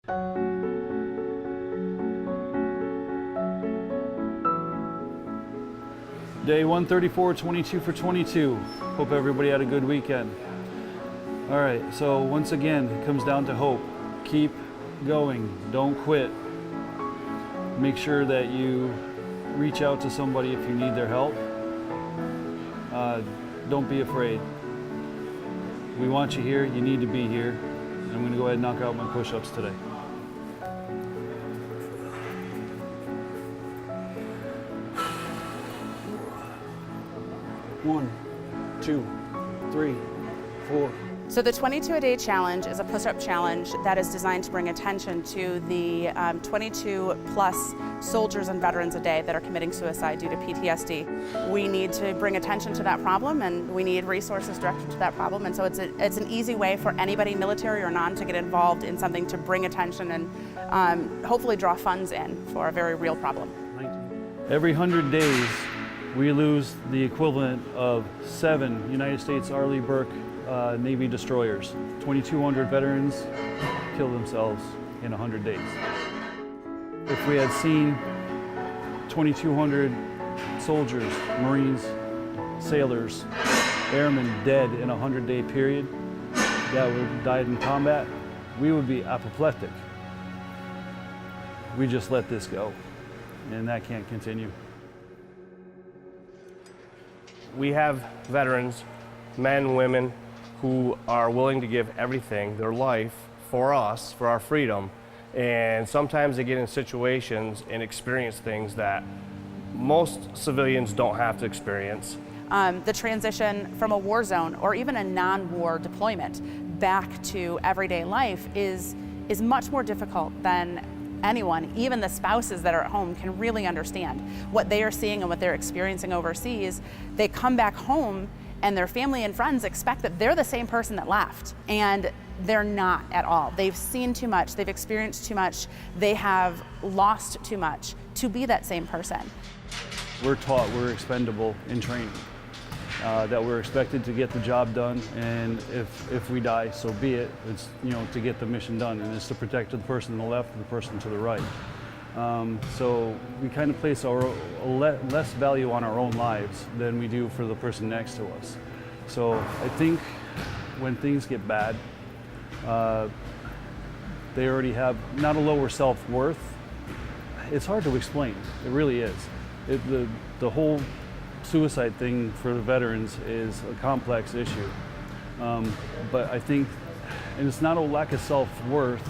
Day 134, 22 for 22. Hope everybody had a good weekend. All right, so once again, it comes down to hope. Keep going, don't quit. Make sure that you reach out to somebody if you need their help. Don't be afraid. We want you here, you need to be here. I'm gonna go ahead and knock out my push-ups today. One, two, three, four. So the 22-a-day challenge is a push-up challenge that is designed to bring attention to the 22 plus soldiers and veterans a day that are committing suicide due to PTSD. We need to bring attention to that problem, and we need resources directed to that problem. And so it's an easy way for anybody, military or non, to get involved in something to bring attention and hopefully draw funds in for a very real problem. Every 100 days, we lose the equivalent of 7 United States Arleigh Burke Navy destroyers. 2,200 veterans kill themselves in 100 days. If we had seen 2,200 soldiers, Marines, sailors, airmen dead in a 100-day period that would died in combat, we would be apoplectic. We just let this go, and that can't continue. We have veterans, men, women, who are willing to give everything, their life, for us, for our freedom. And sometimes they get in situations and experience things that most civilians don't have to experience. The transition from a war zone or even a non-war deployment back to everyday life is much more difficult than anyone, even the spouses that are at home, can really understand. What they are seeing and what they're experiencing overseas, they come back home and their family and friends expect that they're the same person that left, and they're not at all. They've seen too much, they've experienced too much, they have lost too much to be that same person. We're taught we're expendable in training, that we're expected to get the job done, and if we die, so be it. It's, you know, to get the mission done, and it's to protect the person on the left and the person to the right. So we kind of place less value on our own lives than we do for the person next to us. So I think when things get bad, they already have not a lower self-worth. It's hard to explain, it really is. The whole suicide thing for the veterans is a complex issue. But I think, and it's not a lack of self-worth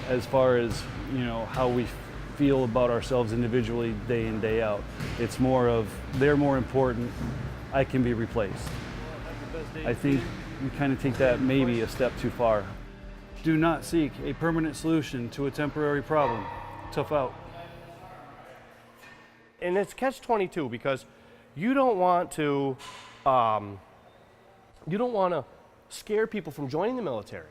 as far as, you know, how we feel about ourselves individually day in, day out. It's more of, they're more important, I can be replaced. I think we kind of take that maybe a step too far. Do not seek a permanent solution to a temporary problem. Tough out. And it's catch-22 because you don't want to scare people from joining the military.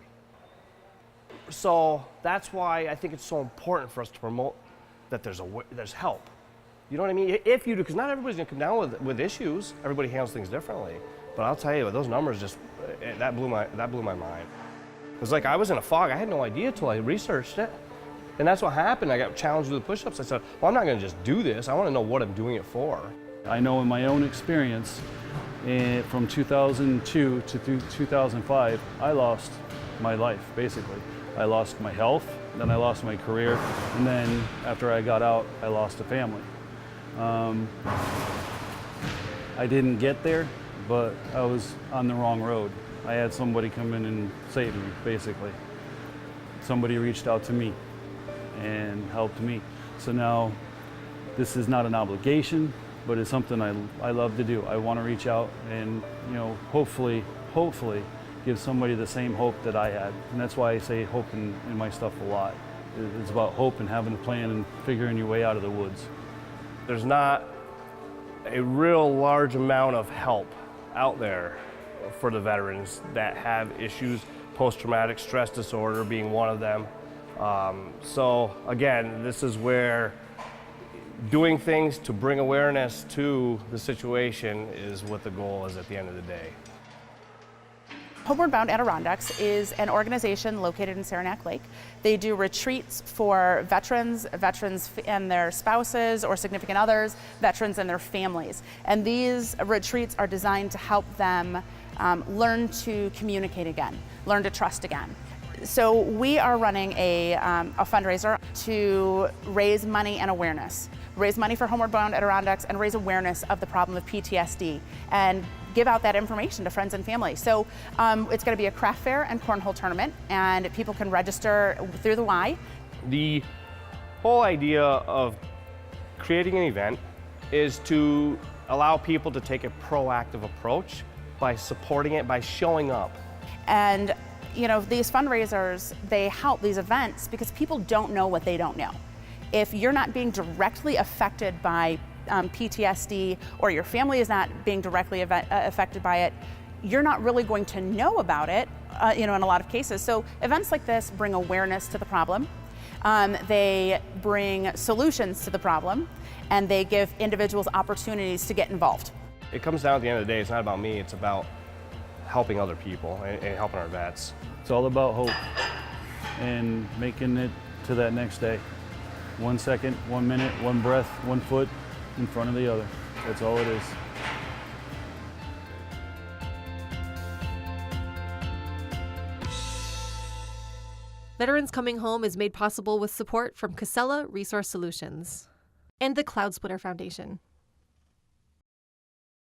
So that's why I think it's so important for us to promote that there's help. You know what I mean? If you do, because not everybody's gonna come down with issues. Everybody handles things differently. But I'll tell you, those numbers just, that blew my mind. It was like I was in a fog. I had no idea till I researched it. And that's what happened. I got challenged with the push-ups. I said, well, I'm not gonna just do this. I wanna know what I'm doing it for. I know in my own experience, from 2002 to 2005, I lost my life, basically. I lost my health, then I lost my career, and then after I got out, I lost a family. I didn't get there, but I was on the wrong road. I had somebody come in and save me, basically. Somebody reached out to me and helped me. So now, this is not an obligation, but it's something I love to do. I want to reach out and, you know, hopefully give somebody the same hope that I had. And that's why I say hope in my stuff a lot. It's about hope and having a plan and figuring your way out of the woods. There's not a real large amount of help out there for the veterans that have issues, post-traumatic stress disorder being one of them. So again, this is where doing things to bring awareness to the situation is what the goal is at the end of the day. Homeward Bound Adirondacks is an organization located in Saranac Lake. They do retreats for veterans and their spouses or significant others, veterans and their families. And these retreats are designed to help them learn to communicate again, learn to trust again. So we are running a fundraiser to raise money and awareness. Raise money for Homeward Bound Adirondacks and raise awareness of the problem of PTSD and give out that information to friends and family. So it's going to be a craft fair and cornhole tournament, and people can register through the Y. The whole idea of creating an event is to allow people to take a proactive approach by supporting it, by showing up. And you know, these fundraisers, they help these events because people don't know what they don't know. If you're not being directly affected by PTSD, or your family is not being directly affected by it, you're not really going to know about it, you know, in a lot of cases. So events like this bring awareness to the problem. They bring solutions to the problem, and they give individuals opportunities to get involved. It comes down at the end of the day, it's not about me, it's about helping other people and helping our vets. It's all about hope and making it to that next day. 1 second, 1 minute, 1 breath, 1 foot in front of the other. That's all it is. Veterans Coming Home is made possible with support from Casella Resource Solutions and the Cloudsplitter Foundation.